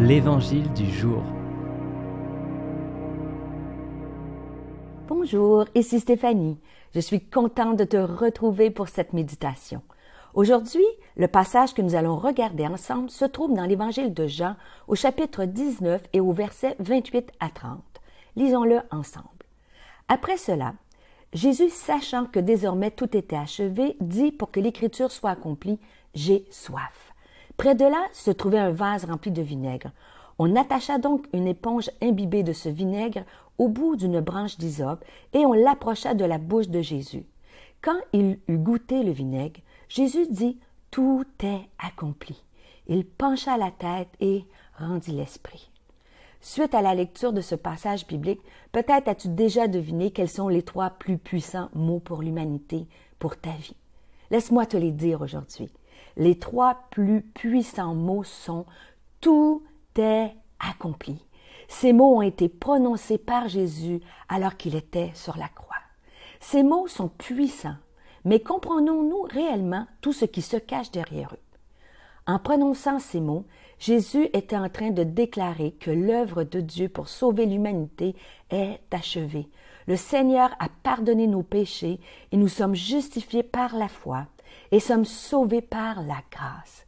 l'Évangile du jour. Bonjour, ici Stéphanie. Je suis contente de te retrouver pour cette méditation. Aujourd'hui, le passage que nous allons regarder ensemble se trouve dans l'Évangile de Jean au chapitre 19 et au verset 28 à 30. Lisons-le ensemble. Après cela, Jésus, sachant que désormais tout était achevé, dit pour que l'Écriture soit accomplie, « J'ai soif ». Près de là se trouvait un vase rempli de vinaigre. On attacha donc une éponge imbibée de ce vinaigre au bout d'une branche d'hysope et on l'approcha de la bouche de Jésus. Quand il eut goûté le vinaigre, Jésus dit « Tout est accompli ». Il pencha la tête et rendit l'esprit. Suite à la lecture de ce passage biblique, peut-être as-tu déjà deviné quels sont les 3 plus puissants mots pour l'humanité, pour ta vie. Laisse-moi te les dire aujourd'hui. Les 3 plus puissants mots sont « Tout est accompli ». Ces mots ont été prononcés par Jésus alors qu'il était sur la croix. Ces mots sont puissants, mais comprenons-nous réellement tout ce qui se cache derrière eux? En prononçant ces mots, Jésus était en train de déclarer que l'œuvre de Dieu pour sauver l'humanité est achevée. Le Seigneur a pardonné nos péchés et nous sommes justifiés par la foi et sommes sauvés par la grâce.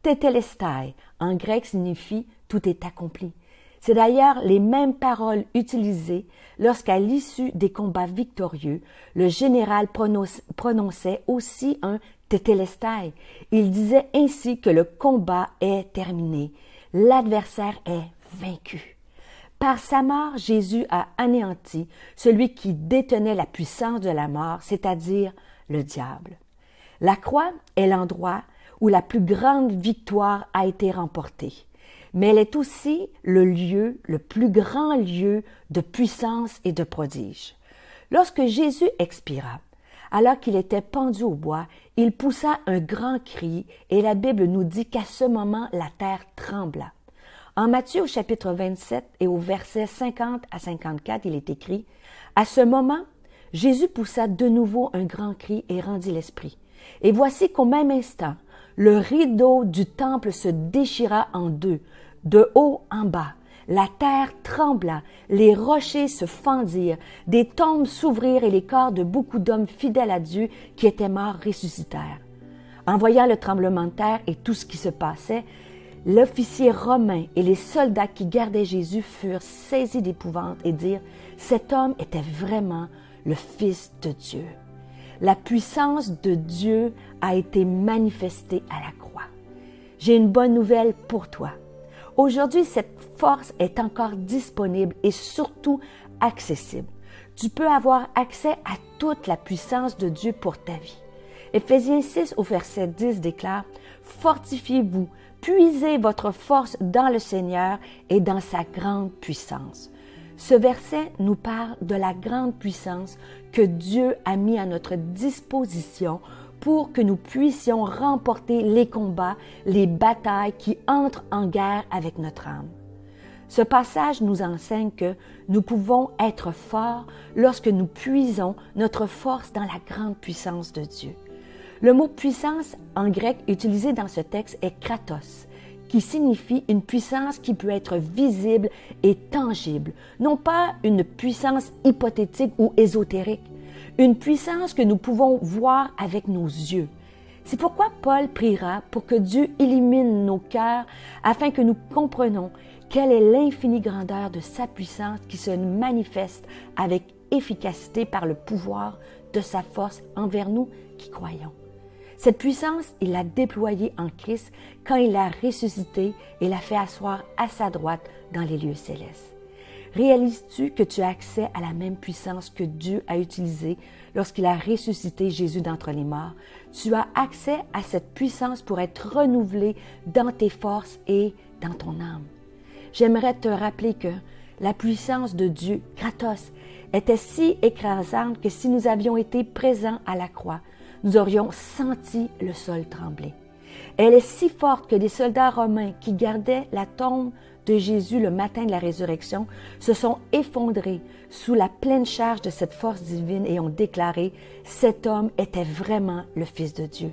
Tétélestai, en grec, signifie « tout est accompli ». C'est d'ailleurs les mêmes paroles utilisées lorsqu'à l'issue des combats victorieux, le général prononçait aussi un tétélestai. Il disait ainsi que le combat est terminé, l'adversaire est vaincu. Par sa mort, Jésus a anéanti celui qui détenait la puissance de la mort, c'est-à-dire le diable. La croix est l'endroit où la plus grande victoire a été remportée. Mais elle est aussi le plus grand lieu de puissance et de prodige. Lorsque Jésus expira, alors qu'il était pendu au bois, il poussa un grand cri et la Bible nous dit qu'à ce moment, la terre trembla. En Matthieu au chapitre 27 et au verset 50 à 54, il est écrit « À ce moment, Jésus poussa de nouveau un grand cri et rendit l'esprit. Et voici qu'au même instant, le rideau du temple se déchira en deux, de haut en bas. La terre trembla, les rochers se fendirent, des tombes s'ouvrirent et les corps de beaucoup d'hommes fidèles à Dieu qui étaient morts ressuscitèrent. En voyant le tremblement de terre et tout ce qui se passait, l'officier romain et les soldats qui gardaient Jésus furent saisis d'épouvante et dirent « Cet homme était vraiment le Fils de Dieu ». La puissance de Dieu a été manifestée à la croix. J'ai une bonne nouvelle pour toi. Aujourd'hui, cette force est encore disponible et surtout accessible. Tu peux avoir accès à toute la puissance de Dieu pour ta vie. Éphésiens 6 au verset 10 déclare « Fortifiez-vous, puisez votre force dans le Seigneur et dans sa grande puissance ». Ce verset nous parle de la grande puissance que Dieu a mis à notre disposition pour que nous puissions remporter les combats, les batailles qui entrent en guerre avec notre âme. Ce passage nous enseigne que nous pouvons être forts lorsque nous puisons notre force dans la grande puissance de Dieu. Le mot puissance en grec utilisé dans ce texte est kratos, qui signifie une puissance qui peut être visible et tangible, non pas une puissance hypothétique ou ésotérique, une puissance que nous pouvons voir avec nos yeux. C'est pourquoi Paul priera pour que Dieu illumine nos cœurs afin que nous comprenions quelle est l'infinie grandeur de sa puissance qui se manifeste avec efficacité par le pouvoir de sa force envers nous qui croyons. Cette puissance, il l'a déployée en Christ quand il l'a ressuscité et l'a fait asseoir à sa droite dans les lieux célestes. Réalises-tu que tu as accès à la même puissance que Dieu a utilisée lorsqu'il a ressuscité Jésus d'entre les morts? Tu as accès à cette puissance pour être renouvelé dans tes forces et dans ton âme. J'aimerais te rappeler que la puissance de Dieu, Kratos, était si écrasante que si nous avions été présents à la croix, nous aurions senti le sol trembler. Elle est si forte que les soldats romains qui gardaient la tombe de Jésus le matin de la résurrection se sont effondrés sous la pleine charge de cette force divine et ont déclaré « Cet homme était vraiment le Fils de Dieu ».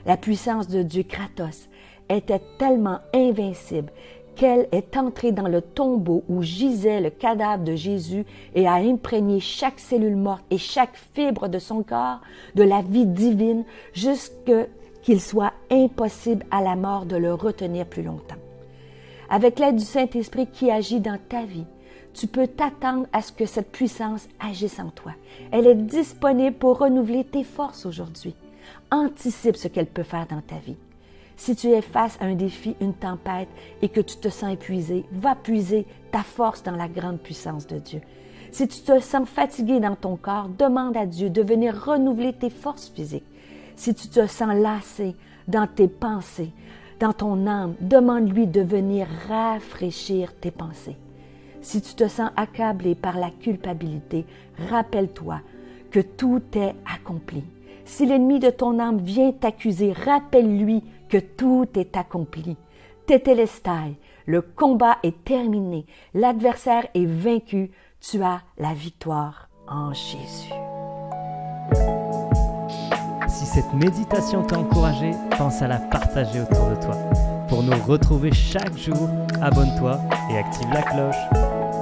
La puissance de Dieu, Kratos, était tellement invincible qu'elle est entrée dans le tombeau où gisait le cadavre de Jésus et a imprégné chaque cellule morte et chaque fibre de son corps de la vie divine jusqu'à qu'il soit impossible à la mort de le retenir plus longtemps. Avec l'aide du Saint-Esprit qui agit dans ta vie, tu peux t'attendre à ce que cette puissance agisse en toi. Elle est disponible pour renouveler tes forces aujourd'hui. Anticipe ce qu'elle peut faire dans ta vie. Si tu es face à un défi, une tempête et que tu te sens épuisé, va puiser ta force dans la grande puissance de Dieu. Si tu te sens fatigué dans ton corps, demande à Dieu de venir renouveler tes forces physiques. Si tu te sens lassé dans tes pensées, dans ton âme, demande-lui de venir rafraîchir tes pensées. Si tu te sens accablé par la culpabilité, rappelle-toi que tout est accompli. Si l'ennemi de ton âme vient t'accuser, rappelle-lui que tout est accompli. Tétélestai, le combat est terminé, l'adversaire est vaincu, tu as la victoire en Jésus. Si cette méditation t'a encouragé, pense à la partager autour de toi. Pour nous retrouver chaque jour, abonne-toi et active la cloche.